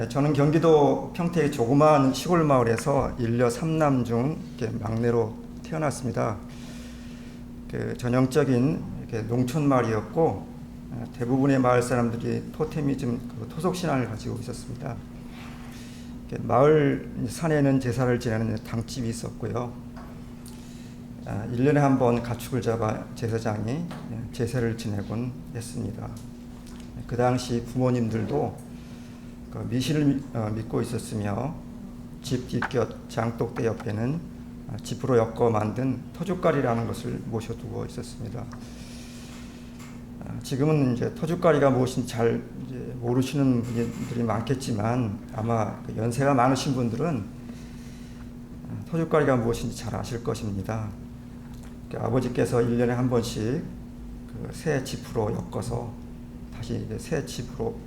저는 경기도 평택의 조그마한 시골 마을에서 일녀 3남 중 막내로 태어났습니다. 전형적인 농촌 마을이었고 대부분의 마을 사람들이 토테미즘, 토속 신앙을 가지고 있었습니다. 마을 산에는 제사를 지내는 당집이 있었고요. 1년에 한 번 가축을 잡아 제사장이 제사를 지내곤 했습니다. 그 당시 부모님들도 미신을 믿고 있었으며 집 뒷곁 장독대 옆에는 짚으로 엮어 만든 터줏가리라는 것을 모셔두고 있었습니다. 지금은 이제 터줏가리가 무엇인지 잘 모르시는 분들이 많겠지만 아마 연세가 많으신 분들은 터줏가리가 무엇인지 잘 아실 것입니다. 아버지께서 1년에 한 번씩 새 짚으로 엮어서 다시 새 짚으로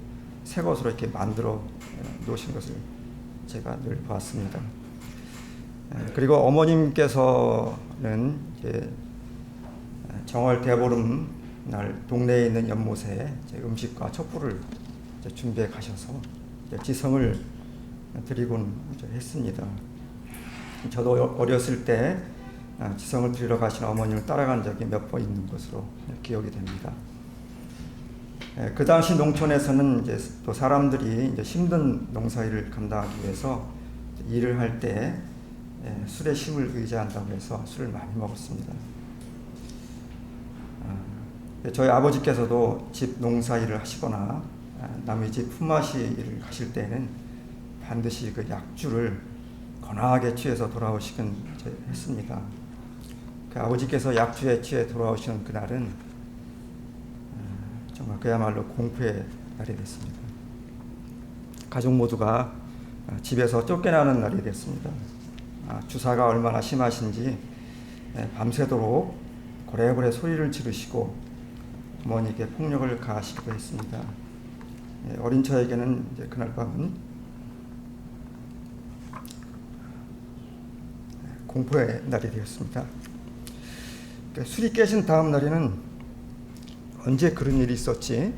새 것으로 이렇게 만들어 놓으신 것을 제가 늘 보았습니다. 그리고 어머님께서는 정월 대보름 날 동네에 있는 연못에 음식과 촛불을 준비해 가셔서 지성을 드리곤 했습니다. 저도 어렸을 때 지성을 드리러 가신 어머님을 따라간 적이 몇 번 있는 것으로 기억이 됩니다. 그 당시 농촌에서는 또 사람들이 힘든 농사일을 감당하기 위해서 일을 할 때 술의 힘을 의지한다고 해서 술을 많이 먹었습니다. 저희 아버지께서도 집 농사일을 하시거나 남의 집 품앗이 일을 하실 때는 반드시 그 약주를 거나하게 취해서 돌아오시곤 했습니다. 그 아버지께서 약주에 취해 돌아오시는 그날은 정말 그야말로 공포의 날이 됐습니다. 가족 모두가 집에서 쫓겨나는 날이 됐습니다. 주사가 얼마나 심하신지 밤새도록 고래고래 소리를 지르시고 부모님께 폭력을 가하시기도 했습니다. 어린 저에게는 그날 밤은 공포의 날이 되었습니다. 술이 깨진 다음 날에는 언제 그런 일이 있었지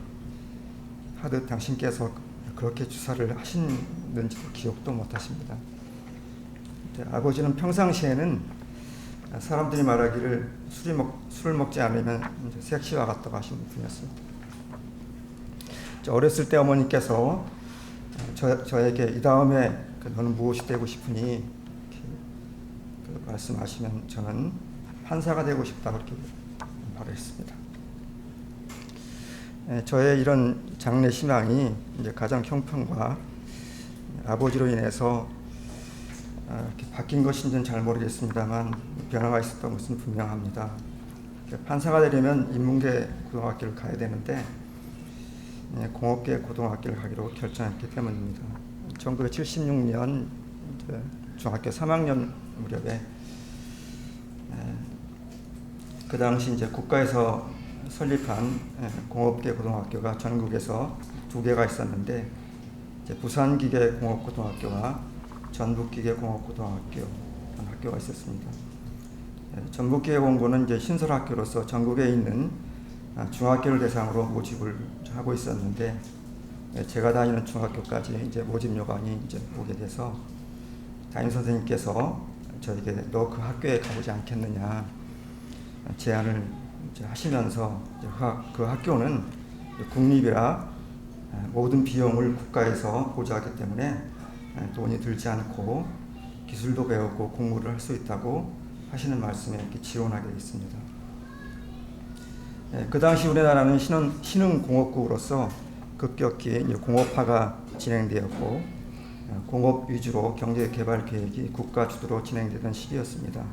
하듯 당신께서 그렇게 주사를 하시는지도 기억도 못하십니다. 아버지는 평상시에는 사람들이 말하기를 술을 먹지 않으면 색시와 같다고 하시는 분이었습니다. 어렸을 때 어머니께서 저에게 이 다음에 너는 무엇이 되고 싶으니 말씀하시면 저는 판사가 되고 싶다고 그렇게 말했습니다. 저의 이런 장래 희망이 가정 형편과 아버지로 인해서 바뀐 것인지는 잘 모르겠습니다만 변화가 있었던 것은 분명합니다. 판사가 되려면 인문계 고등학교를 가야 되는데 공업계 고등학교를 가기로 결정했기 때문입니다. 1976년 중학교 3학년 무렵에 그 당시 국가에서 설립한 공업계 고등학교가 전국에서 2개가 있었는데 부산기계공업고등학교와 전북기계공업고등학교 학교가 있었습니다. 전북기계공고는 신설학교로서 전국에 있는 중학교를 대상으로 모집을 하고 있었는데 제가 다니는 중학교까지 모집 요건이 오게 돼서 담임 선생님께서 저에게 너 그 학교에 가보지 않겠느냐 제안을 하시면서 그 학교는 국립이라 모든 비용을 국가에서 보조하기 때문에 돈이 들지 않고 기술도 배우고 공부를 할 수 있다고 하시는 말씀에 이렇게 지원하게 됐습니다. 그 당시 우리나라는 신흥공업국으로서 급격히 공업화가 진행되었고 공업 위주로 경제개발 계획이 국가 주도로 진행되던 시기였습니다.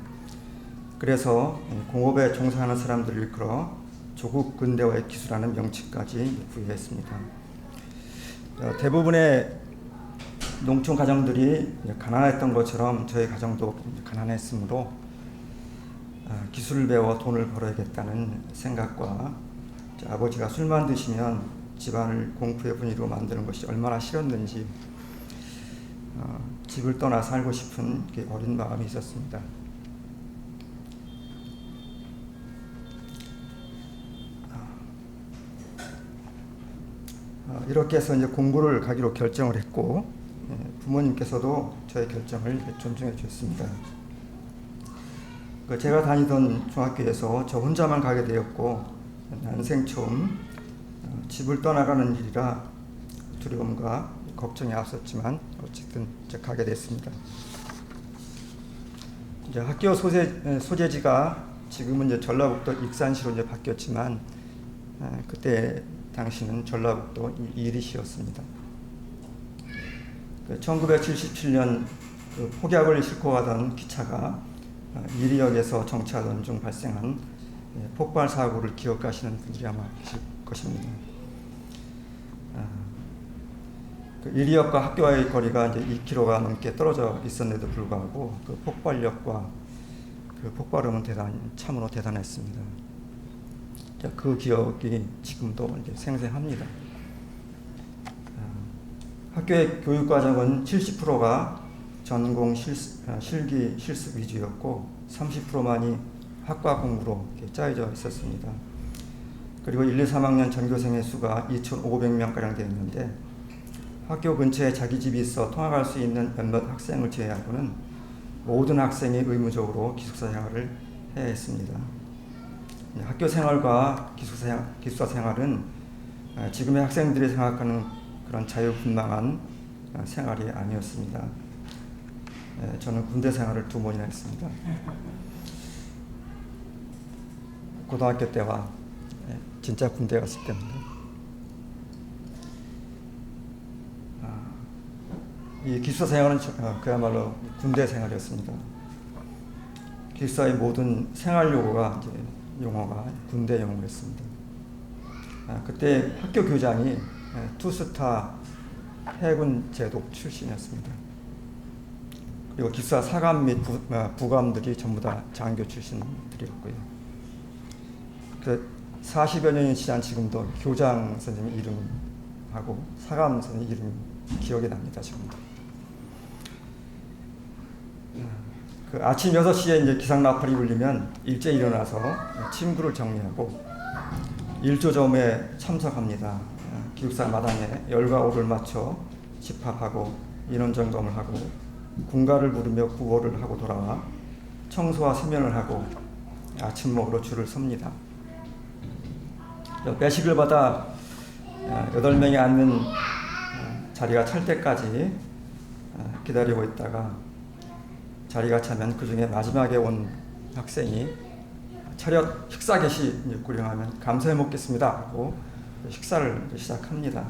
그래서 공업에 종사하는 사람들을 일컬어 조국 근대화의 기술하는 명칭까지 부여했습니다. 대부분의 농촌 가정들이 가난했던 것처럼 저희 가정도 가난했으므로 기술을 배워 돈을 벌어야겠다는 생각과 아버지가 술만 드시면 집안을 공포의 분위기로 만드는 것이 얼마나 싫었는지 집을 떠나 살고 싶은 어린 마음이 있었습니다. 이렇게 해서 이제 공부를 가기로 결정을 했고, 부모님께서도 저의 결정을 존중해 주셨습니다. 제가 다니던 중학교에서 저 혼자만 가게 되었고, 난생 처음 집을 떠나가는 일이라 두려움과 걱정이 앞섰지만 어쨌든 이제 가게 됐습니다. 이제 학교 소재지가 지금은 이제 전라북도 익산시로 이제 바뀌었지만, 그때 당시는 전라북도 이리시였습니다. 1977년 폭약을 싣고 가던 기차가 이리역에서 정차하던 중 발생한 폭발 사고를 기억하시는 분들이 아마 계실 것입니다. 이리역과 학교와의 거리가 이제 2km가 넘게 떨어져 있었는데도 불구하고 그 폭발력과 그 폭발음은 참으로 대단했습니다. 그 기억이 지금도 이제 생생합니다. 학교의 교육과정은 70%가 전공 실기 실습 위주였고 30%만이 학과 공부로 짜여져 있었습니다. 그리고 1, 2, 3학년 전교생의 수가 2,500명가량 되었는데 학교 근처에 자기 집이 있어 통학할 수 있는 몇몇 학생을 제외하고는 모든 학생이 의무적으로 기숙사 생활을 해야 했습니다. 학교 생활과 기숙사 생활은 지금의 학생들이 생각하는 그런 자유분방한 생활이 아니었습니다. 저는 군대 생활을 2번이나 했습니다. 고등학교 때와 진짜 군대 갔을 때입니다. 이 기숙사 생활은 그야말로 군대 생활이었습니다. 기숙사의 모든 생활 용어가 군대 용어였습니다. 그때 학교 교장이 투스타 해군 제독 출신이었습니다. 그리고 기숙사 사감 및 부감들이 전부 다 장교 출신들이었고요. 40여 년이 지난 지금도 교장 선생님 이름하고 사감 선생님 이름이 기억이 납니다. 지금도. 아침 6시에 이제 기상 나팔이 울리면 일제히 일어나서 침구를 정리하고 일조점에 참석합니다. 기숙사 마당에 열과 오를 맞춰 집합하고 인원 점검을 하고 군가를 부르며 구호를 하고 돌아와 청소와 세면을 하고 아침 먹으러 줄을 섭니다. 배식을 받아 8명이 앉는 자리가 찰 때까지 기다리고 있다가 자리가 차면 그 중에 마지막에 온 학생이 차렷 식사 개시 구령하면 감사해 먹겠습니다 하고 식사를 시작합니다.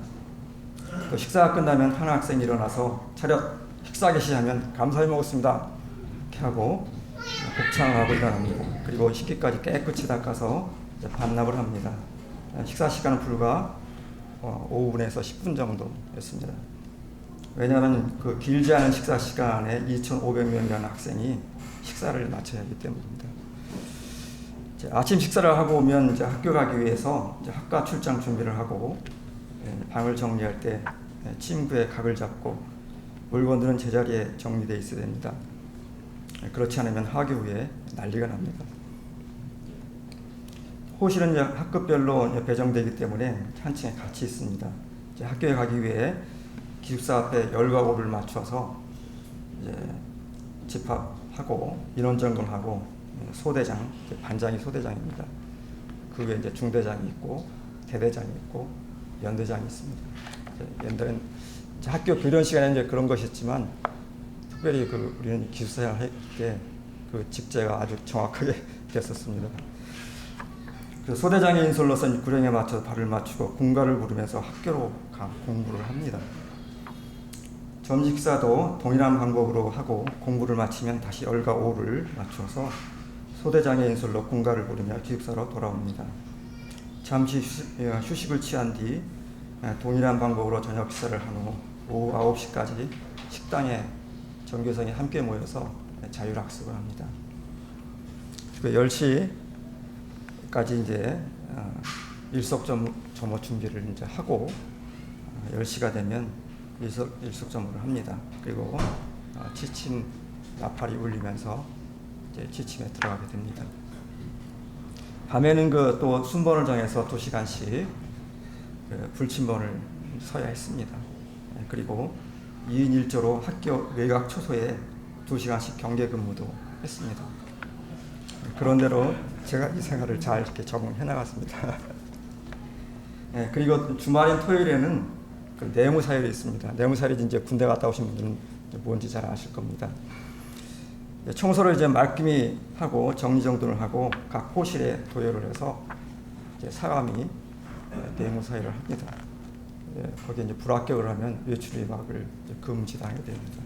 또 식사가 끝나면 한 학생이 일어나서 차렷 식사 개시하면 감사해 먹었습니다 이렇게 하고 복창하고 일어납니다. 그리고 식기까지 깨끗이 닦아서 반납을 합니다. 식사 시간은 불과 5분에서 10분 정도였습니다. 왜냐하면 그 길지 않은 식사 시간에 2,500명이라는 학생이 식사를 마쳐야 하기 때문입니다. 아침 식사를 하고 오면 이제 학교 가기 위해서 이제 학과 출장 준비를 하고 방을 정리할 때 침구에 각을 잡고 물건들은 제자리에 정리되어 있어야 됩니다. 그렇지 않으면 하교 후에 난리가 납니다. 호실은 이제 학급별로 배정되기 때문에 한 층에 같이 있습니다. 이제 학교에 가기 위해 기숙사 앞에 열과 오를 맞춰서 이제 집합하고 인원 점검하고 소대장, 반장이 소대장입니다. 그 위에 이제 중대장이 있고 대대장이 있고 연대장이 있습니다. 연대는 학교 교련 시간에 이제 그런 것이었지만 특별히 우리는 기숙사 할 때 그 직제가 아주 정확하게 됐었습니다. 소대장의 인솔로서 구령에 맞춰서 발을 맞추고 군가를 부르면서 학교로 공부를 합니다. 점식사도 동일한 방법으로 하고 공부를 마치면 다시 열과 오를 맞춰서 소대장의 인솔로 군가를 부르며 기숙사로 돌아옵니다. 잠시 휴식을 취한 뒤 동일한 방법으로 저녁 식사를 한 후 오후 9시까지 식당에 전교생이 함께 모여서 자율학습을 합니다. 10시까지 이제 일석점호 준비를 이제 하고 10시가 되면 일석점호를 합니다. 그리고 지침 나팔이 울리면서 이제 지침에 들어가게 됩니다. 밤에는 또 순번을 정해서 2시간씩 불침번을 서야 했습니다. 그리고 2인 1조로 학교 외곽 초소에 2시간씩 경계 근무도 했습니다. 그런 대로 제가 이 생활을 잘 이렇게 적응해 나갔습니다. 그리고 주말인 토요일에는 그 내무사열이 있습니다. 내무사열이 이제 군대 갔다 오신 분들은 뭔지 잘 아실 겁니다. 청소를 이제 말끔히 하고 정리정돈을 하고 각 호실에 도열을 해서 이제 사감이 내무사열을 합니다. 거기에 이제 불합격을 하면 외출 외박을 금지당하게 됩니다.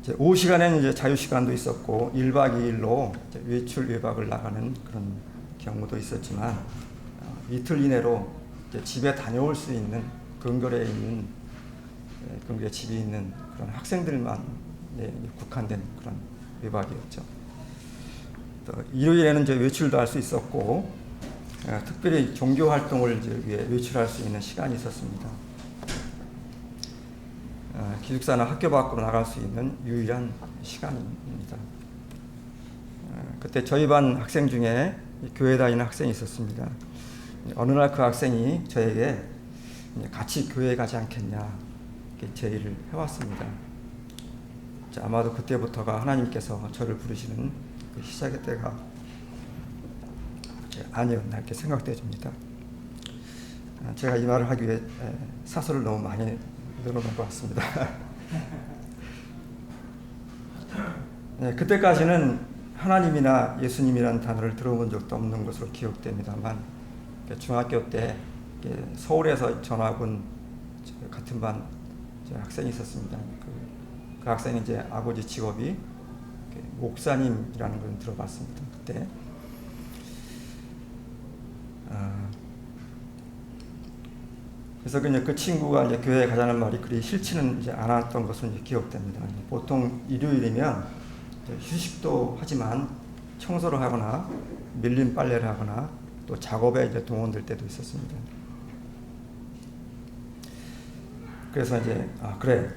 이제 오후 시간에는 이제 자유 시간도 있었고 1박 2일로 외출 외박을 나가는 그런 경우도 있었지만 이틀 이내로 이제 집에 다녀올 수 있는 근거리에 있는 근거리에 집이 있는 그런 학생들만 국한된 그런 외박이었죠. 또 일요일에는 이제 외출도 할 수 있었고 특별히 종교 활동을 이제 위해 외출할 수 있는 시간이 있었습니다. 기숙사나 학교 밖으로 나갈 수 있는 유일한 시간입니다. 그때 저희 반 학생 중에 교회 다니는 학생이 있었습니다. 어느 날 그 학생이 저에게 같이 교회 가지 않겠냐 이렇게 제의를 해왔습니다. 아마도 그때부터가 하나님께서 저를 부르시는 그 시작의 때가 아니었나 이렇게 생각되어집니다. 제가 이 말을 하기 위해 사설을 너무 많이 늘어놓은 것 같습니다. 그때까지는 하나님이나 예수님이라는 단어를 들어본 적도 없는 것으로 기억됩니다만 중학교 때 서울에서 전학 온 같은 반 학생이 있었습니다. 그 학생이 이제 아버지 직업이 목사님이라는 걸 들어봤습니다. 그때 그래서 그 친구가 이제 교회에 가자는 말이 그리 싫지는 이제 않았던 것은 이제 기억됩니다. 보통 일요일이면 휴식도 하지만 청소를 하거나 밀린 빨래를 하거나 또 작업에 이제 동원될 때도 있었습니다. 그래서 이제 그래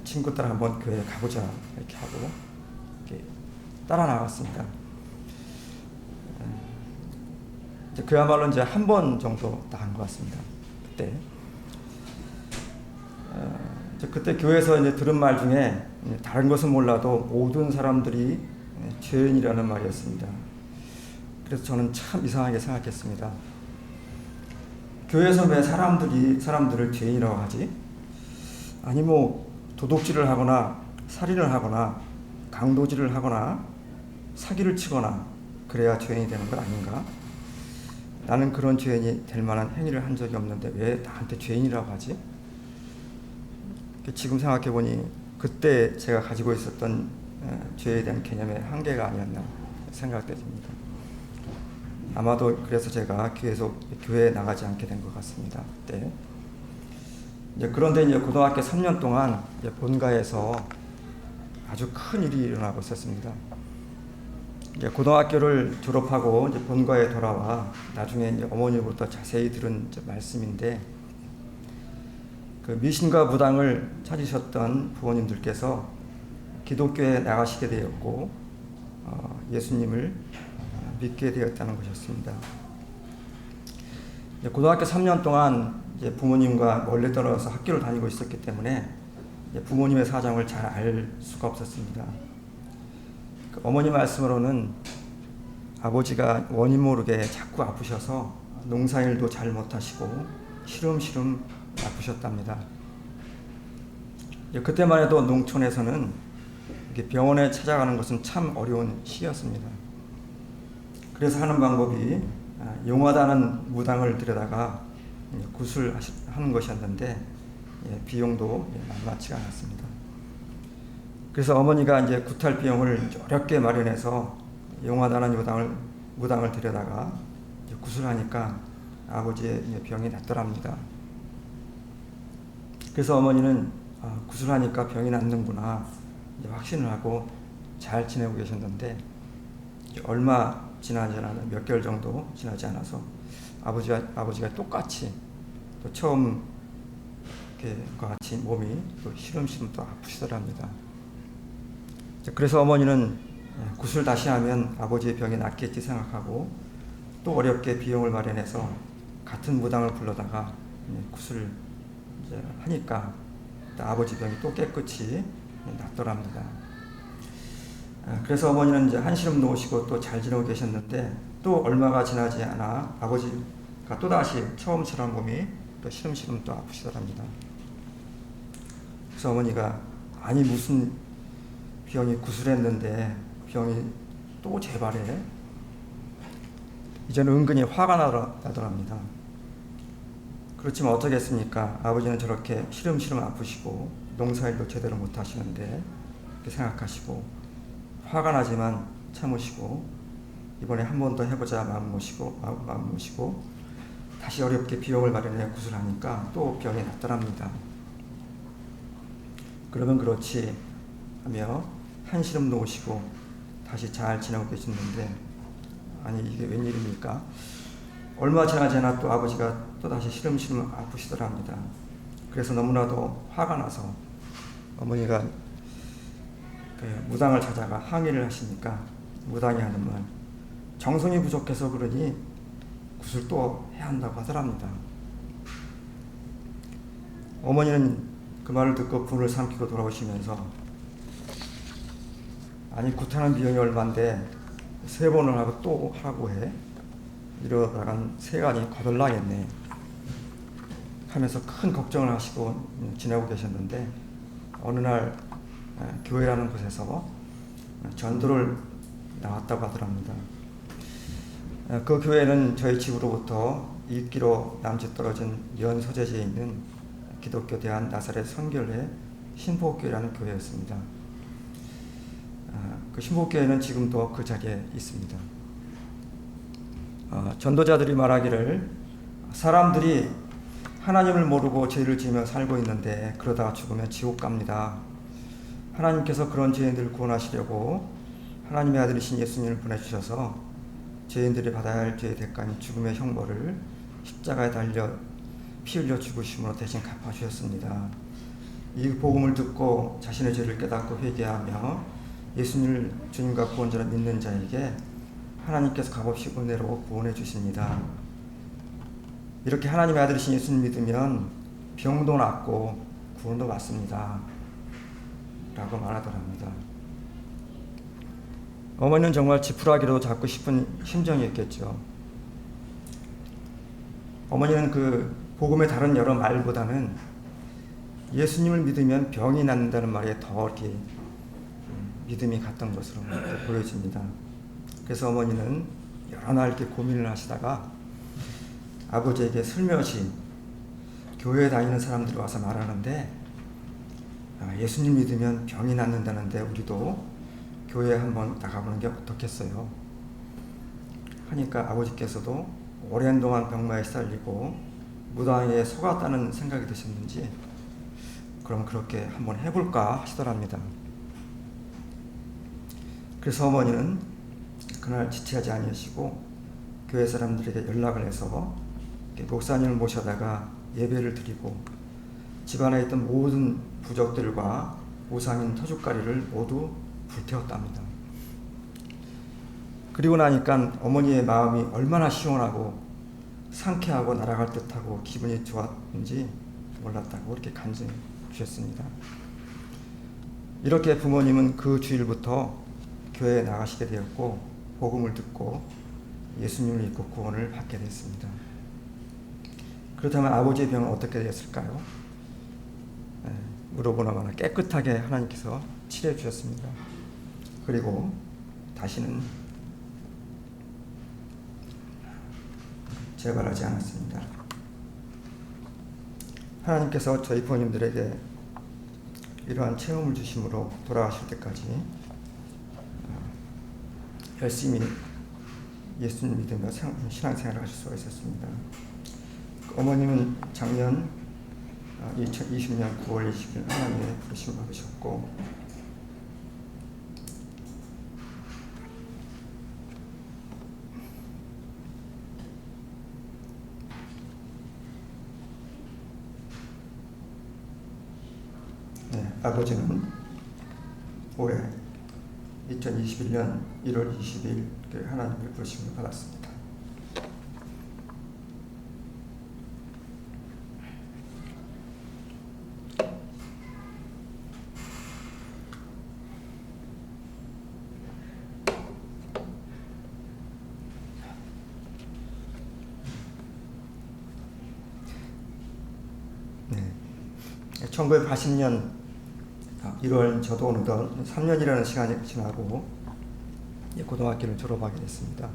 친구 따라 한번 교회에 가보자 이렇게 하고 이렇게 따라 나갔습니다. 이제 그야말로 이제 한 번 정도 나간 것 같습니다. 그때 교회에서 이제 들은 말 중에 다른 것은 몰라도 모든 사람들이 죄인이라는 말이었습니다. 그래서 저는 참 이상하게 생각했습니다. 교회에서 왜 사람들을 죄인이라고 하지? 아니 도둑질을 하거나 살인을 하거나 강도질을 하거나 사기를 치거나 그래야 죄인이 되는 것 아닌가? 나는 그런 죄인이 될 만한 행위를 한 적이 없는데 왜 나한테 죄인이라고 하지? 지금 생각해보니 그때 제가 가지고 있었던 죄에 대한 개념의 한계가 아니었나 생각됩니다. 아마도 그래서 제가 교회에 나가지 않게 된 것 같습니다. 그때. 그런데 이제 고등학교 3년 동안 이제 본가에서 아주 큰 일이 일어나고 있었습니다. 이제 고등학교를 졸업하고 이제 본가에 돌아와 나중에 이제 어머니로부터 자세히 들은 말씀인데 그 미신과 무당을 찾으셨던 부모님들께서 기독교에 나가시게 되었고 예수님을 믿게 되었다는 것이었습니다. 이제 고등학교 3년 동안 이제 부모님과 멀리 떨어져서 학교를 다니고 있었기 때문에 이제 부모님의 사정을 잘 알 수가 없었습니다. 그 어머니 말씀으로는 아버지가 원인 모르게 자꾸 아프셔서 농사일도 잘 못하시고 시름시름 아프셨답니다. 그때만 해도 농촌에서는 병원에 찾아가는 것은 참 어려운 시기였습니다. 그래서 하는 방법이 용하다는 무당을 들여다가 구술하는 것이었는데 비용도 만만치가 않았습니다. 그래서 어머니가 이제 구탈 비용을 어렵게 마련해서 용하다는 무당을 들여다가 구술하니까 아버지의 병이 낫더랍니다. 그래서 어머니는 구술하니까 병이 낫는구나 확신을 하고 잘 지내고 계셨는데 얼마 지나지 않아서 몇 개월 정도 지나지 않아서 아버지가 똑같이 또 처음과 같이 몸이 또 시름시름 또 아프시더랍니다. 그래서 어머니는 구술 다시 하면 아버지의 병이 낫겠지 생각하고 또 어렵게 비용을 마련해서 같은 무당을 불러다가 굿을 이제 하니까 또 아버지 병이 또 깨끗이 낫더랍니다. 그래서 어머니는 이제 한시름 놓으시고 또 잘 지내고 계셨는데 또 얼마가 지나지 않아 아버지가 또다시 처음처럼 몸이 또 시름시름 또 아프시더랍니다. 그래서 어머니가 아니 무슨 병이 구슬했는데 병이 또 재발해? 이제는 은근히 화가 나더랍니다. 그렇지만 어쩌겠습니까? 아버지는 저렇게 시름시름 아프시고 농사일도 제대로 못하시는데 이렇게 생각하시고 화가 나지만 참으시고 이번에 한 번 더 해보자 마음 모시고 다시 어렵게 비용을 마련해 구슬하니까 또 병이 낫더랍니다. 그러면 그렇지 하며 한시름 놓으시고 다시 잘 지내고 계시는데 아니 이게 웬일입니까? 얼마 지나지 않아 또 아버지가 또다시 시름시름 아프시더랍니다. 그래서 너무나도 화가 나서 어머니가 무당을 찾아가 항의를 하시니까 무당이 하는 말 정성이 부족해서 그러니 굿을 또 해야 한다고 하더랍니다. 어머니는 그 말을 듣고 분을 삼키고 돌아오시면서 아니 굿하는 비용이 얼만데 3번을 하고 또 하라고 해? 이러다간 세간이 거덜나겠네 하면서 큰 걱정을 하시고 지내고 계셨는데 어느 날 교회라는 곳에서 전도를 나왔다고 하더랍니다. 그 교회는 저희 집으로부터 2km 남짓 떨어진 연 소재지에 있는 기독교 대한 나사렛 선결회 신복교회라는 교회였습니다. 그 신복교회는 지금도 그 자리에 있습니다. 전도자들이 말하기를 사람들이 하나님을 모르고 죄를 지으며 살고 있는데 그러다가 죽으면 지옥 갑니다. 하나님께서 그런 죄인들을 구원하시려고 하나님의 아들이신 예수님을 보내주셔서 죄인들이 받아야 할 죄의 대가인 죽음의 형벌을 십자가에 달려 피 흘려 죽으심으로 대신 갚아주셨습니다. 이 복음을 듣고 자신의 죄를 깨닫고 회개하며 예수님을 주님과 구원자로 믿는 자에게 하나님께서 값없이 은혜로 구원해 주십니다. 이렇게 하나님의 아들이신 예수님 믿으면 병도 낫고 구원도 받습니다. 라고 말하더랍니다. 어머니는 정말 지푸라기로 잡고 싶은 심정이었겠죠. 어머니는 그 복음의 다른 여러 말보다는 예수님을 믿으면 병이 낫는다는 말에 더 이렇게 믿음이 갔던 것으로 보여집니다. 그래서 어머니는 여러 날 이렇게 고민을 하시다가 아버지에게 슬며시 교회에 다니는 사람들이 와서 말하는데 예수님 믿으면 병이 낫는다는데 우리도 교회에 한번 나가보는 게 어떻겠어요? 하니까 아버지께서도 오랜 동안 병마에 시달리고 무당에 속았다는 생각이 드셨는지 그럼 그렇게 한번 해볼까 하시더랍니다. 그래서 어머니는 그날 지체하지 아니하시고 교회 사람들에게 연락을 해서 목사님을 모셔다가 예배를 드리고 집안에 있던 모든 부적들과 우상인 터줏가리를 모두 불태웠답니다. 그리고 나니까 어머니의 마음이 얼마나 시원하고 상쾌하고 날아갈 듯하고 기분이 좋았는지 몰랐다고 이렇게 간증해 주셨습니다. 이렇게 부모님은 그 주일부터 교회에 나가시게 되었고 복음을 듣고 예수님을 믿고 구원을 받게 됐습니다. 그렇다면 아버지의 병은 어떻게 되었을까요? 물어보나마나 깨끗하게 하나님께서 치료해 주셨습니다. 그리고 다시는 재발하지 않았습니다. 하나님께서 저희 부모님들에게 이러한 체험을 주심으로 돌아가실 때까지 열심히 예수님 믿으며 신앙생활을 하실 수가 있었습니다. 어머님은 작년 2020년 9월 20일 하나님의 부르심을 받으셨고 아버지는 올해 2021년 1월 20일 하나님의 부르심을 받았습니다. 1980년 1월 저도 어느덧 3년이라는 시간이 지나고 고등학교를 졸업하게 됐습니다.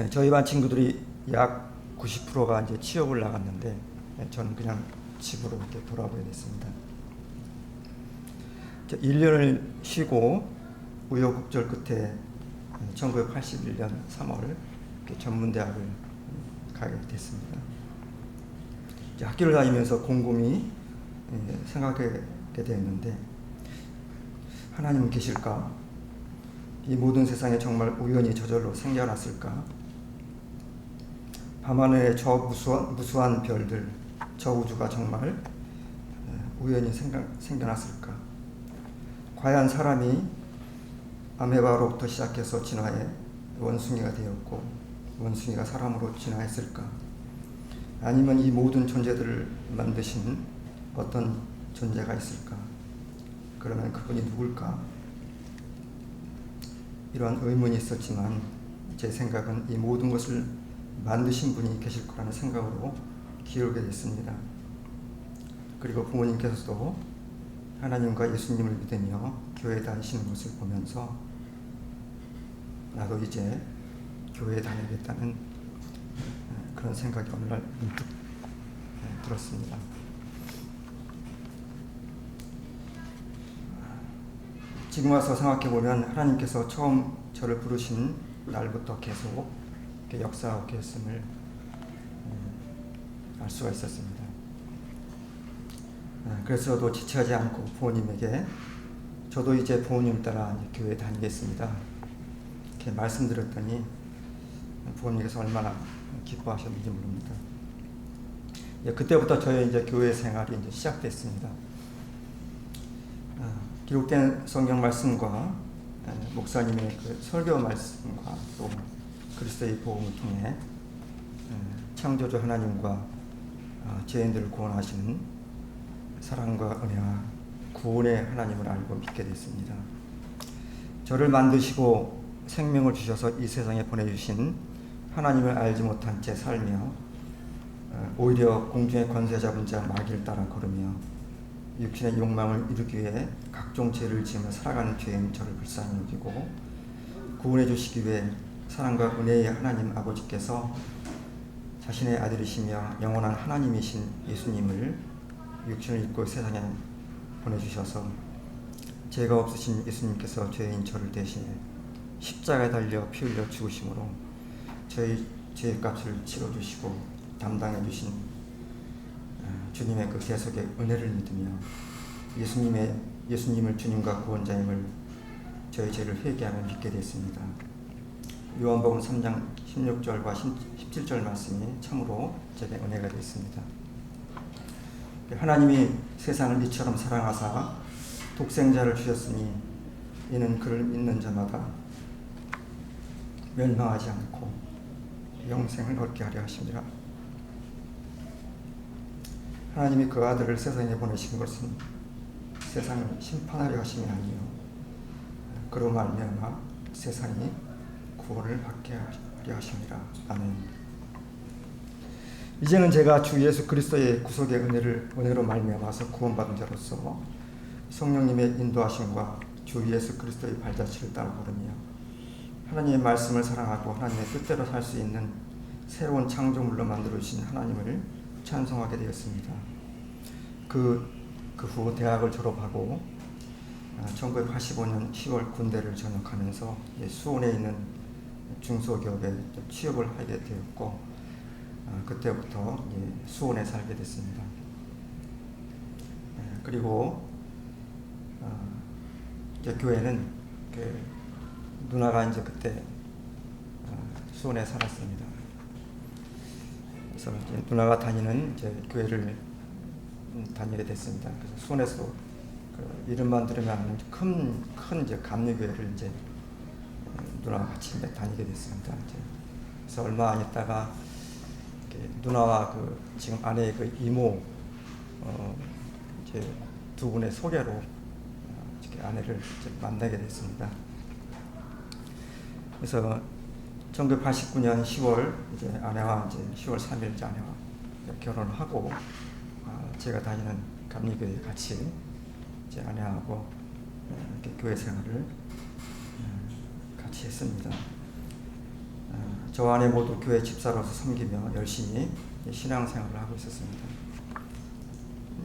저희 반 친구들이 약 90%가 이제 취업을 나갔는데 저는 그냥 집으로 이렇게 돌아오게 됐습니다. 1년을 쉬고 우여곡절 끝에 1981년 3월 전문대학을 가게 됐습니다. 학교를 다니면서 곰곰이 생각하게 되었는데, 하나님은 계실까? 이 모든 세상에 정말 우연히 저절로 생겨났을까? 밤하늘의 저 무수한 별들, 저 우주가 정말 우연히 생겨났을까? 과연 사람이 아메바로부터 시작해서 진화해 원숭이가 되었고 원숭이가 사람으로 진화했을까? 아니면 이 모든 존재들을 만드신 어떤 존재가 있을까? 그러면 그분이 누굴까? 이러한 의문이 있었지만 제 생각은 이 모든 것을 만드신 분이 계실 거라는 생각으로 기울게 됐습니다. 그리고 부모님께서도 하나님과 예수님을 믿으며 교회에 다니시는 것을 보면서 나도 이제 교회에 다니겠다는 그런 생각이 어느 날 문득 들었습니다. 지금 와서 생각해보면 하나님께서 처음 저를 부르신 날부터 계속 역사하고 계셨음을 알 수가 있었습니다. 그래서 저도 지체하지 않고 부모님에게 저도 이제 부모님 따라 이제 교회에 다니겠습니다 이렇게 말씀드렸더니 부모님께서 얼마나 기뻐하셨는지 모릅니다. 그때부터 저의 이제 교회 생활이 이제 시작됐습니다. 기록된 성경 말씀과 목사님의 그 설교 말씀과 또 그리스도의 복음을 통해 창조주 하나님과 죄인들을 구원하시는 사랑과 은혜와 구원의 하나님을 알고 믿게 됐습니다. 저를 만드시고 생명을 주셔서 이 세상에 보내주신 하나님을 알지 못한 채 살며 오히려 공중의 권세 잡은 자 마귀를 따라 걸으며 육신의 욕망을 이루기 위해 각종 죄를 지으며 살아가는 죄인 저를 불쌍히 여기고 구원해 주시기 위해 사랑과 은혜의 하나님 아버지께서 자신의 아들이시며 영원한 하나님이신 예수님을 육신을 입고 세상에 보내주셔서 죄가 없으신 예수님께서 죄인 저를 대신해 십자가에 달려 피 흘려 죽으심으로 저희 죄값을 치러주시고 담당해 주신 주님의 그 계속의 은혜를 믿으며 예수님을 주님과 구원자임을 저희 죄를 회개하며 믿게 됐습니다. 요한복음 3장 16절과 17절 말씀이 참으로 제게 은혜가 됐습니다. 하나님이 세상을 이처럼 사랑하사 독생자를 주셨으니 이는 그를 믿는 자마다 멸망하지 않고 영생을 얻게 하려 하심이라. 하나님이 그 아들을 세상에 보내신 것은 세상을 심판하려 하심이 아니요 그로 말미암아 세상이 구원을 받게 하려 하심이라. 아멘. 이제는 제가 주 예수 그리스도의 구속의 은혜로 말미암아서 구원받은 자로서 성령님의 인도하심과 주 예수 그리스도의 발자취를 따라 걸으며 하나님의 말씀을 사랑하고 하나님의 뜻대로 살 수 있는 새로운 창조물로 만들어주신 하나님을 찬송하게 되었습니다. 그 후 대학을 졸업하고 1985년 10월 군대를 전역하면서 수원에 있는 중소기업에 취업을 하게 되었고 그때부터 수원에 살게 됐습니다. 그리고 이제 교회는 누나가 이제 그때 수원에 살았습니다. 그래서 이제 누나가 다니는 이제 교회를 다니게 됐습니다. 그래서 수원에서 이름만 들으면 큰 이제 감리교회를 이제 누나와 같이 이제 다니게 됐습니다. 그래서 얼마 안 있다가 누나와 지금 아내의 이모 이제 두 분의 소개로 아내를 만나게 됐습니다. 그래서 1989년 10월 이제 아내와 이제 10월 3일 이제 아내와 결혼을 하고 제가 다니는 감리교회에 같이 제 아내하고 이렇게 교회 생활을 같이 했습니다. 저 아내 모두 교회 집사로서 섬기며 열심히 신앙생활을 하고 있었습니다.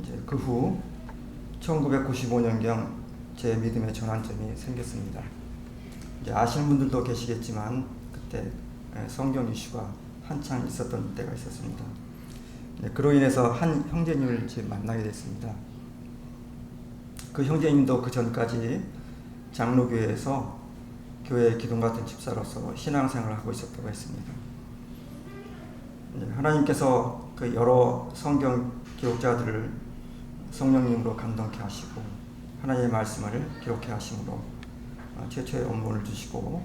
이제 그 후 1995년경 제 믿음의 전환점이 생겼습니다. 이제 아시는 분들도 계시겠지만 그때 성경 이슈가 한창 있었던 때가 있었습니다. 그로 인해서 한 형제님을 만나게 됐습니다. 그 형제님도 그 전까지 장로교회에서 교회 기둥 같은 집사로서 신앙생활을 하고 있었다고 했습니다. 하나님께서 그 여러 성경 기록자들을 성령님으로 감동케 하시고 하나님의 말씀을 기록해 하심으로 최초의 원문을 주시고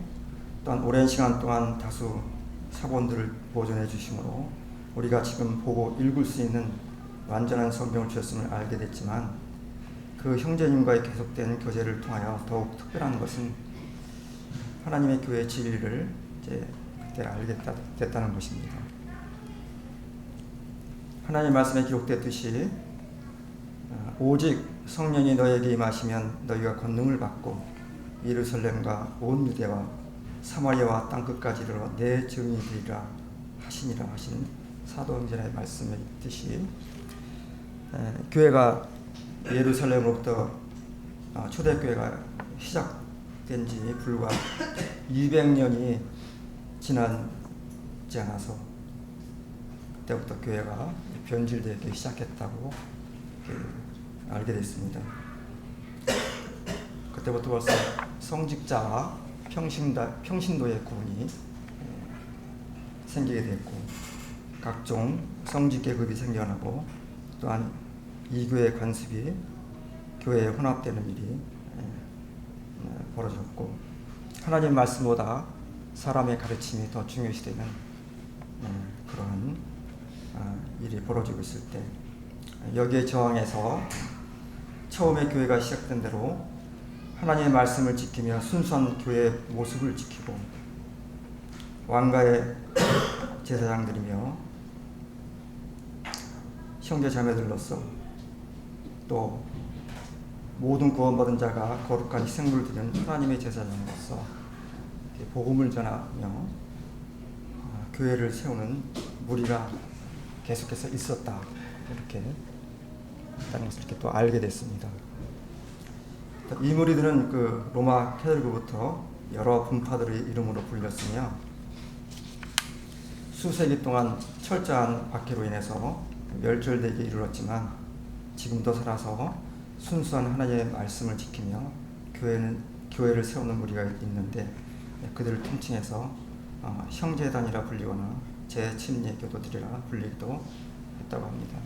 또한 오랜 시간 동안 다수 사본들을 보존해 주심으로 우리가 지금 보고 읽을 수 있는 완전한 성경을 주셨음을 알게 됐지만 그 형제님과의 계속된 교제를 통하여 더욱 특별한 것은 하나님의 교회의 진리를 이제 그때 알게 됐다는 것입니다. 하나님의 말씀에 기록됐듯이 오직 성령이 너에게 임하시면 너희가 권능을 받고 예루살렘과 온 유대와 사마리아와 땅끝까지 이르러 내 증인이 되리라 하시니라 하신 사도행전의 말씀에 있듯이 교회가 예루살렘으로부터 초대교회가 시작된 지 불과 200년이 지나지 않아서 그때부터 교회가 변질되기 시작했다고 알게 됐습니다. 그때부터 벌써 성직자와 평신도의 구분이 생기게 됐고 각종 성직 계급이 생겨나고 또한 이교회 관습이 교회에 혼합되는 일이 벌어졌고 하나님 말씀보다 사람의 가르침이 더 중요시되는 그러한 일이 벌어지고 있을 때 여기에 저항해서 처음에 교회가 시작된 대로 하나님의 말씀을 지키며 순수한 교회의 모습을 지키고 왕가의 제사장들이며 형제 자매들로서 또 모든 구원받은 자가 거룩한 희생물을 드리는 하나님의 제사장으로서 복음을 전하며 교회를 세우는 무리가 계속해서 있었다 이렇게 다른 것을 이렇게 또 알게 됐습니다. 이 무리들은 그 로마 캐톨릭으로부터 여러 분파들의 이름으로 불렸으며 수세기 동안 철저한 박해로 인해서 멸절되기 이르렀지만 지금도 살아서 순수한 하나님의 말씀을 지키며 교회를 세우는 무리가 있는데 그들을 통칭해서 형제단이라 불리거나 제7례 교도들이라 불리기도 했다고 합니다.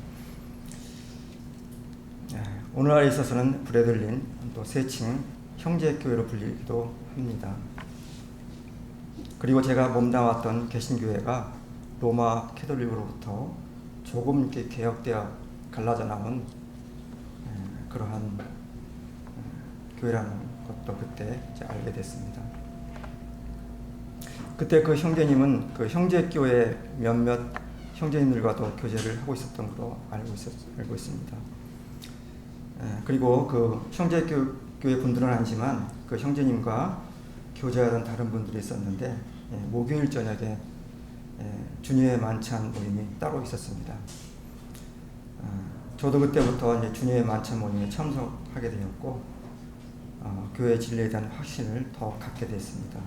오늘날에 있어서는 브레들린 또 세칭 형제교회로 불리기도 합니다. 그리고 제가 몸담았던 개신교회가 로마 캐톨릭으로부터 조금 이렇게 개혁되어 갈라져 나온 그러한 교회라는 것도 그때 알게 됐습니다. 그때 그 형제님은 그 형제교회 몇몇 형제님들과도 교제를 하고 있었던 걸로 알고 있습니다. 그리고 그 형제교회 분들은 아니지만 그 형제님과 교제하던 다른 분들이 있었는데 목요일 저녁에 주님의 만찬 모임이 따로 있었습니다. 저도 그때부터 이제 주님의 만찬 모임에 참석하게 되었고 교회 진리에 대한 확신을 더 갖게 됐습니다.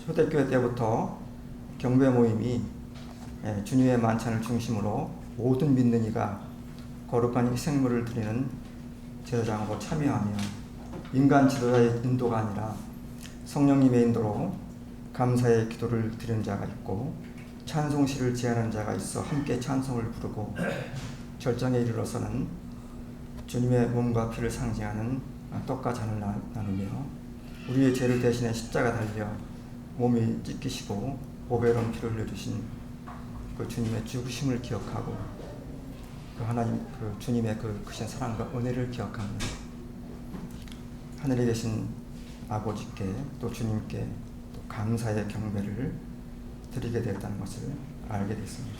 초대교회 때부터 경배 모임이 주님의 만찬을 중심으로 모든 믿는 이가 거룩한 희생물을 드리는 제사장으로 참여하며 인간 지도자의 인도가 아니라 성령님의 인도로 감사의 기도를 드리는 자가 있고 찬송시를 제안하는 자가 있어 함께 찬송을 부르고 절정에 이르러서는 주님의 몸과 피를 상징하는 떡과 잔을 나누며 우리의 죄를 대신해 십자가 달려 몸이 찢기시고 보배로운 피를 흘려주신 그 주님의 죽으심을 기억하고 그 하나님 그 주님의 그 크신 사랑과 은혜를 기억하며 하늘에 계신 아버지께 또 주님께 또 감사의 경배를 드리게 되었다는 것을 알게 됐습니다.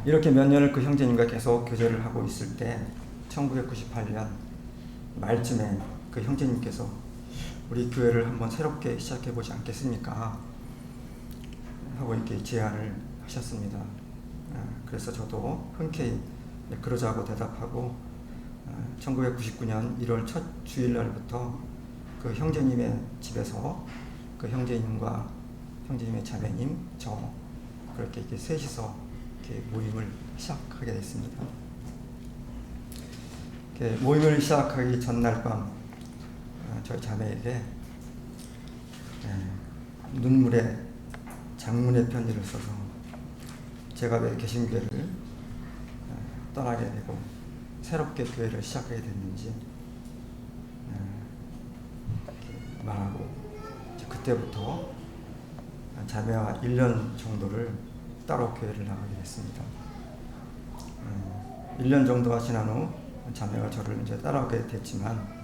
이렇게 몇 년을 그 형제님과 계속 교제를 하고 있을 때 1998년 말쯤에 그 형제님께서 우리 교회를 한번 새롭게 시작해 보지 않겠습니까? 하고 이렇게 제안을 하셨습니다. 그래서 저도 흔쾌히 그러자고 대답하고 1999년 1월 첫 주일날부터 그 형제님의 집에서 그 형제님과 형제님의 자매님, 저 그렇게 이렇게 셋이서 이렇게 모임을 시작하게 됐습니다. 이렇게 모임을 시작하기 전날 밤 저희 자매에게 눈물에 장문의 편지를 써서 제가 왜 개신교회를 떠나게 되고 새롭게 교회를 시작하게 됐는지 말하고 그때부터 자매와 1년 정도를 따로 교회를 나가게 됐습니다. 1년 정도가 지난 후 자매가 저를 이제 따라오게 됐지만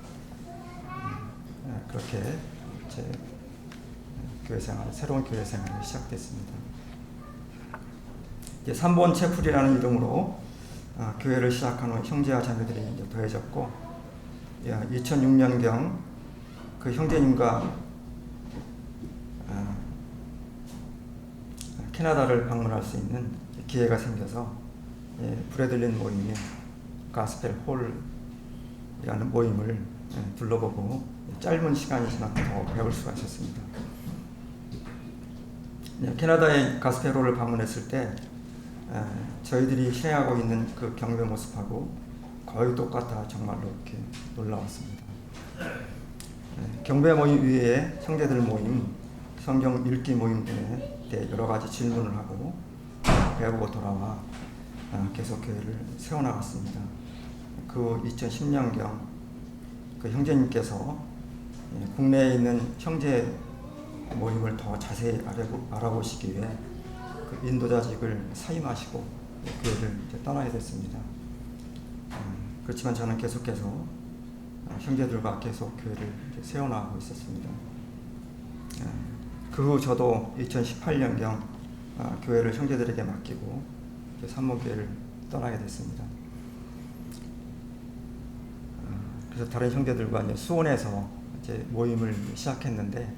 그렇게 제 교회 생활, 새로운 교회 생활이 시작됐습니다. 이제 3번 채플이라는 이름으로 교회를 시작한 후 형제와 자매들이 이제 더해졌고 2006년경 그 형제님과 캐나다를 방문할 수 있는 기회가 생겨서 브래들린 모임인 가스펠 홀이라는 모임을 둘러보고 짧은 시간이지만 더 배울 수가 있었습니다. 캐나다의 가스펠 홀을 방문했을 때 저희들이 실행하고 있는 그 경배 모습하고 거의 똑같아 정말로 이렇게 놀라웠습니다. 경배 모임 위에 형제들 모임, 성경 읽기 모임 등에 여러 가지 질문을 하고 배우고 돌아와 계속 교회를 세워나갔습니다. 그 2010년경 그 형제님께서 국내에 있는 형제 모임을 더 자세히 알아보시기 위해 그 인도자직을 사임하시고 교회를 이제 떠나게 됐습니다. 그렇지만 저는 계속해서 형제들과 계속 교회를 이제 세워나가고 있었습니다. 그 후 저도 2018년경 교회를 형제들에게 맡기고 산모교회를 떠나게 됐습니다. 그래서 다른 형제들과 이제 수원에서 이제 모임을 시작했는데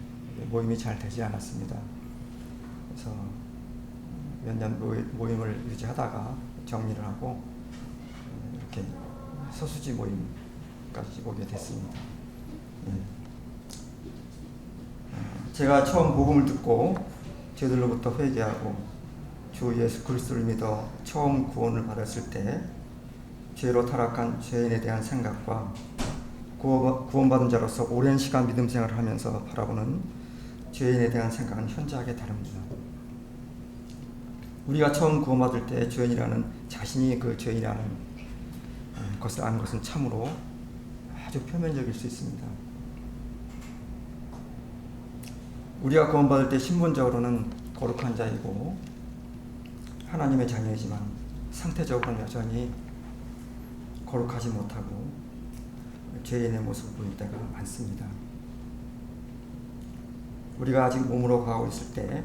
모임이 잘 되지 않았습니다. 그래서 몇 년 모임을 유지하다가 정리를 하고 이렇게 서수지 모임까지 오게 됐습니다. 제가 처음 복음을 듣고 저희들로부터 회개하고 주 예수 그리스도를 믿어 처음 구원을 받았을 때 죄로 타락한 죄인에 대한 생각과 구원받은 자로서 오랜 시간 믿음 생활을 하면서 바라보는 죄인에 대한 생각은 현저하게 다릅니다. 우리가 처음 구원받을 때 죄인이라는 자신이 그 죄인이라는 것을 아는 것은 참으로 아주 표면적일 수 있습니다. 우리가 구원받을 때 신분적으로는 거룩한 자이고 하나님의 자녀이지만 상태적으로는 여전히 거룩하지 못하고 죄인의 모습을 보일 때가 많습니다. 우리가 아직 몸으로 가고 있을 때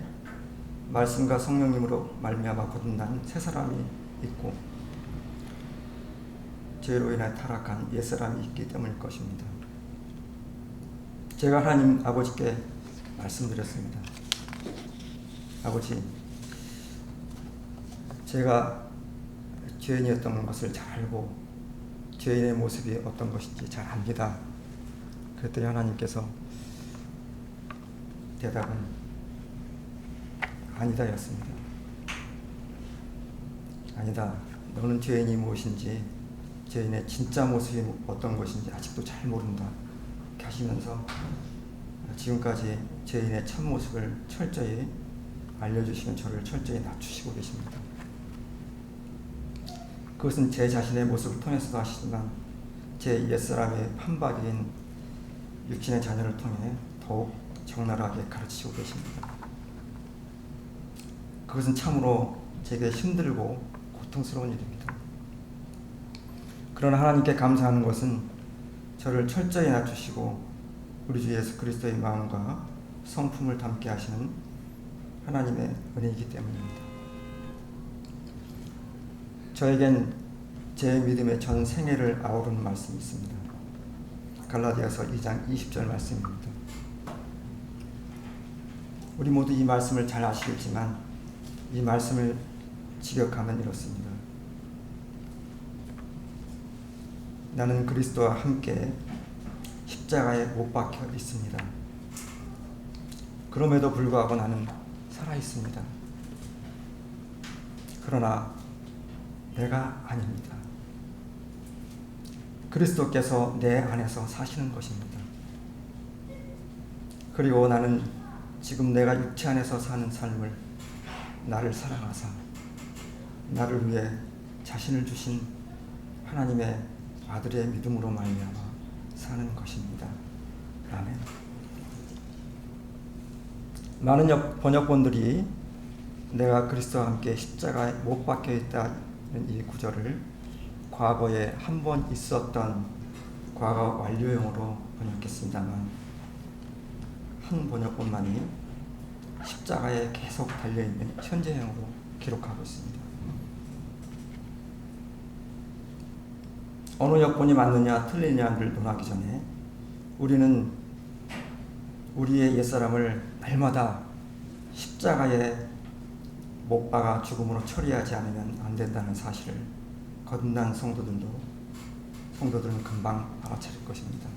말씀과 성령님으로 말미암아 거듭난 새 사람이 있고 죄로 인해 타락한 옛 사람이 있기 때문일 것입니다. 제가 하나님 아버지께 말씀드렸습니다. 아버지, 제가 죄인이었던 것을 잘 알고 죄인의 모습이 어떤 것인지 잘 압니다. 그랬더니 하나님께서 대답은 아니다 였습니다. 아니다. 너는 죄인이 무엇인지 죄인의 진짜 모습이 어떤 것인지 아직도 잘 모른다. 이렇게 하시면서 지금까지 죄인의 참모습을 철저히 알려주시면 저를 철저히 낮추시고 계십니다. 그것은 제 자신의 모습을 통해서도 하시지만 제 옛사람의 판박인 육신의 자녀를 통해 더욱 적나라하게 가르치시고 계십니다. 그것은 참으로 제게 힘들고 고통스러운 일입니다. 그러나 하나님께 감사하는 것은 저를 철저히 낮추시고 우리 주 예수 그리스도의 마음과 성품을 담게 하시는 하나님의 은혜이기 때문입니다. 저에겐 제 믿음의 전 생애를 아우르는 말씀이 있습니다. 갈라디아서 2장 20절 말씀입니다. 우리 모두 이 말씀을 잘 아시겠지만 이 말씀을 직역하면 이렇습니다. 나는 그리스도와 함께 십자가에 못 박혀 있습니다. 그럼에도 불구하고 나는 살아 있습니다. 그러나 내가 아닙니다. 그리스도께서 내 안에서 사시는 것입니다. 그리고 나는 지금 내가 육체 안에서 사는 삶을 나를 사랑하사 나를 위해 자신을 주신 하나님의 아들의 믿음으로 말미암아 사는 것입니다. 아멘. 많은 번역본들이 내가 그리스도와 함께 십자가에 못 박혀 있다는 이 구절을 과거에 한 번 있었던 과거 완료형으로 번역했습니다만 한 번역본만이 십자가에 계속 달려있는 현재형으로 기록하고 있습니다. 어느 역본이 맞느냐 틀리냐를 논하기 전에 우리는 우리의 옛사람을 날마다 십자가에 못 박아 죽음으로 처리하지 않으면 안 된다는 사실을 거듭난 성도들은 금방 알아차릴 것입니다.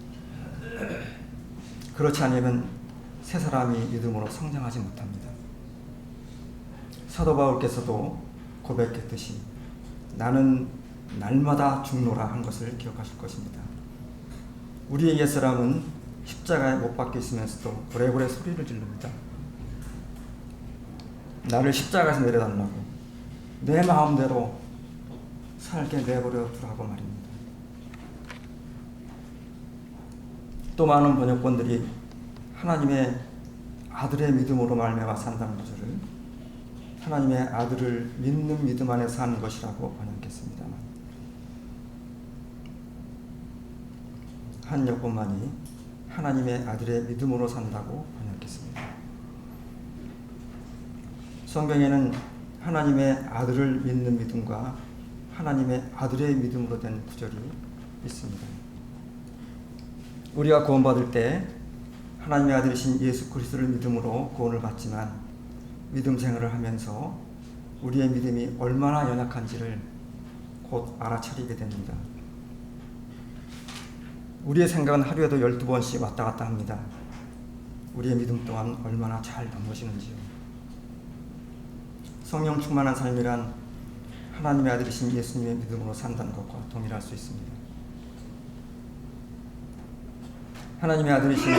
그렇지 않으면 새 사람이 믿음으로 성장하지 못합니다. 사도 바울께서도 고백했듯이 나는 날마다 죽노라 한 것을 기억하실 것입니다. 우리의 옛사람은 십자가에 못 박혀 있으면서도 고래고래 소리를 지릅니다. 나를 십자가에서 내려달라고, 내 마음대로 살게 내버려 두라고 말입니다. 또 많은 번역본들이 하나님의 아들의 믿음으로 말미암아 산다는 구절을 하나님의 아들을 믿는 믿음 안에 사는 것이라고 번역했습니다만 한 역본만이 하나님의 아들의 믿음으로 산다고 번역했습니다. 성경에는 하나님의 아들을 믿는 믿음과 하나님의 아들의 믿음으로 된 구절이 있습니다. 우리가 구원받을 때 하나님의 아들이신 예수 그리스도를 믿음으로 구원을 받지만 믿음 생활을 하면서 우리의 믿음이 얼마나 연약한지를 곧 알아차리게 됩니다. 우리의 생각은 하루에도 12번씩 왔다 갔다 합니다. 우리의 믿음 또한 얼마나 잘 넘어지는지요. 성령 충만한 삶이란 하나님의 아들이신 예수님의 믿음으로 산다는 것과 동일할 수 있습니다. 하나님의 아들이신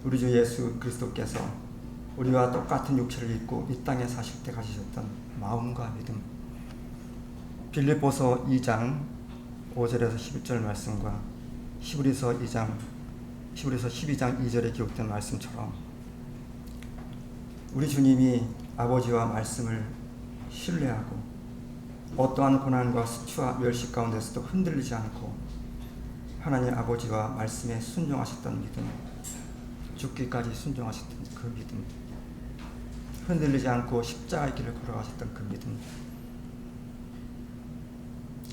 우리 주 예수 그리스도께서 우리와 똑같은 육체를 입고 이 땅에 사실 때 가지셨던 마음과 믿음, 빌립보서 2장 5절에서 11절 말씀과 히브리서 12장 2절에 기록된 말씀처럼 우리 주님이 아버지와 말씀을 신뢰하고 어떠한 고난과 수치와 멸시 가운데서도 흔들리지 않고 하나님 아버지와 말씀에 순종하셨던 믿음, 죽기까지 순종하셨던 그 믿음, 흔들리지 않고 십자가의 길을 걸어가셨던 그 믿음,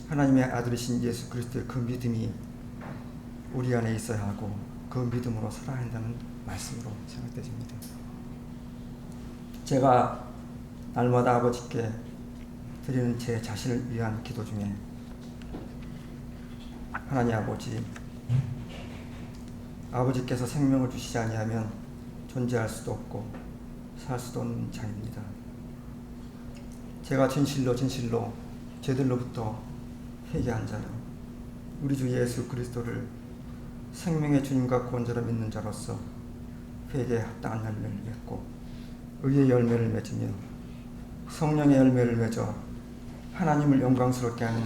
하나님의 아들이신 예수 그리스도의 그 믿음이 우리 안에 있어야 하고 그 믿음으로 살아야 한다는 말씀으로 생각되십니다. 제가 날마다 아버지께 드리는 제 자신을 위한 기도 중에 하나님 아버지께서 생명을 주시지 아니하면 존재할 수도 없고 살 수도 없는 자입니다. 제가 진실로 저들로부터 회개한 자요 우리 주 예수 그리스도를 생명의 주님과 구원자로 믿는 자로서 회개에 합당한 열매를 맺고 의의 열매를 맺으며 성령의 열매를 맺어 하나님을 영광스럽게 하는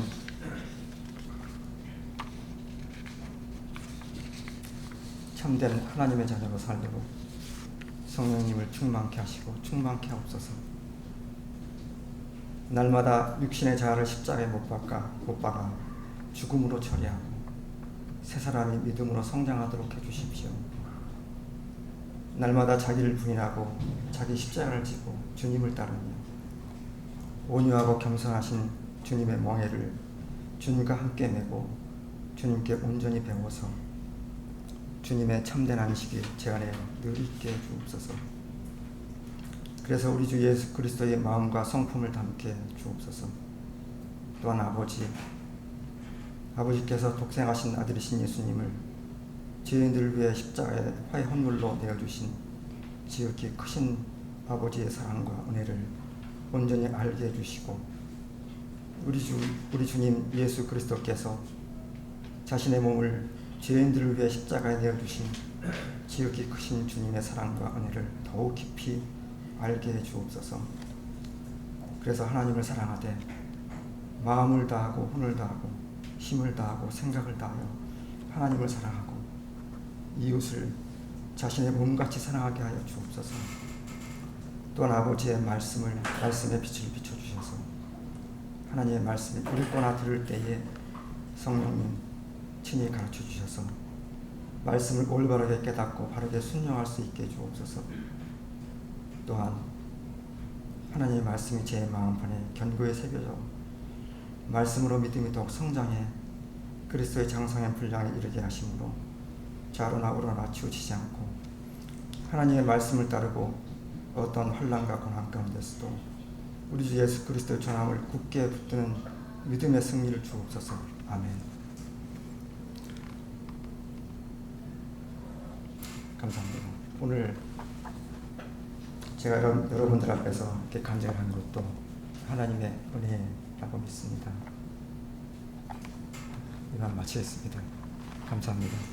참된 하나님의 자녀로 살도록 성령님을 충만케 하시고 충만케 하옵소서. 날마다 육신의 자아를 십자가에 못 박아 죽음으로 처리하고 새 사람이 믿음으로 성장하도록 해주십시오. 날마다 자기를 부인하고 자기 십자가를 지고 주님을 따르며 온유하고 겸손하신 주님의 멍에를 주님과 함께 메고 주님께 온전히 배워서 주님의 참된 안식이 제 안에 늘 있게 해 주옵소서. 그래서 우리 주 예수 그리스도의 마음과 성품을 담게 해 주옵소서. 또한 아버지께서 독생하신 아들이신 예수님을 죄인들을 위해 십자가에 화해 헌물로 내어주신 지극히 크신 아버지의 사랑과 은혜를 온전히 알게 해주시고, 우리 주님 예수 그리스도께서 자신의 몸을 죄인들을 위해 십자가에 내어주신 지극히 크신 주님의 사랑과 은혜를 더욱 깊이 알게 해 주옵소서. 그래서 하나님을 사랑하되 마음을 다하고 혼을 다하고 힘을 다하고 생각을 다하여 하나님을 사랑하고 이웃을 자신의 몸같이 사랑하게 하여 주옵소서. 또한 아버지의 말씀의 빛을 비춰주셔서 하나님의 말씀을 읽거나 들을 때에 성령님 친히 가르쳐 주셔서 말씀을 올바르게 깨닫고 바르게 순종할 수 있게 주옵소서. 또한 하나님의 말씀이 제 마음판에 견고히 새겨져 말씀으로 믿음이 더욱 성장해 그리스도의 장성한 분량에 이르게 하심으로 좌로나 우로나 치우치지 않고 하나님의 말씀을 따르고 어떤 환난과 고난 가운데서도 우리 주 예수 그리스도의 전함을 굳게 붙드는 믿음의 승리를 주옵소서. 아멘. 감사합니다. 오늘 제가 여러분들 앞에서 이렇게 간증하는 것도 하나님의 은혜라고 믿습니다. 이만 마치겠습니다. 감사합니다.